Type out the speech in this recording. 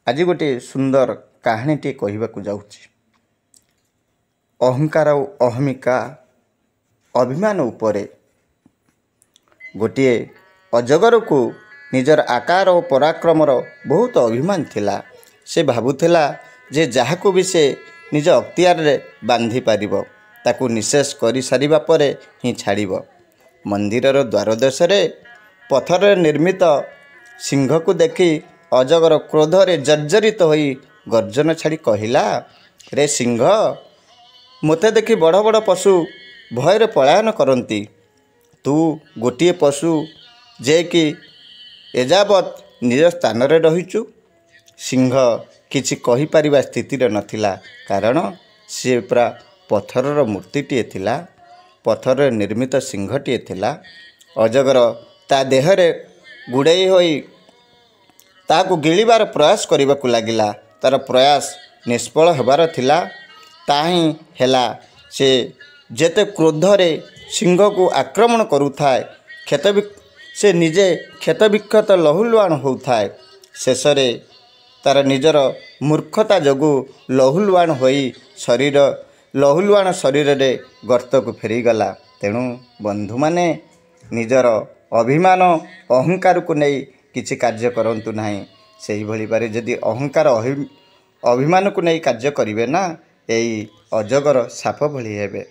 आज गोटे सुंदर कहानीटे कहवाक जाऊँगी। अहंकार और अहमिका अभिमान उपरे गोटे अजगर को निजर आकार और पराक्रमर बहुत अभिमान थिला। से भावुला जे जहाको भी से निज अख्तियार रे बांधी पारिबो ताकू निशेष कर सारिबा परे ही छाड़िबो। मंदिरर द्वारदेश पथर निर्मित सिंह को देखी अजगर क्रोधरे जर्जरित होई गर्जन छाड़ी कहिला, रे सिंह, मते देखी बड़ बड़ पशु भयर पलायन करती, तू गोटे पशु जे कि एजावत निज स्थान रे रहिचु। सिंह किछि कहि परिबा स्थिति रे नथिला, कारण से पूरा पत्थरर मूर्तिटीए थिला, पत्थर निर्मित सिंहटीए थिला। अजगर ता देहरे गुड़ाई होई ताकू गिलिबार प्रयास करने लगिला। तार प्रयास निष्फल होबार थिला। ताही हेला से जेते क्रोधरे सिंह को आक्रमण करुथाए, से निजे क्षत विक्षत लहुलुआण होउथाए। शेषरे तार निजर मूर्खता जोगु लहुलुआण होई लहुलुआण शरीर रे गर्त को फेरीगला। तेणु बंधु माने निजर अभिमान अहंकार को नहीं किसी कार्य करंतु नहीं। सही भली पारे जदि अहंकार अभिमान को नहीं कार्य करिवे ना, यही अजगर साप भली हेबे।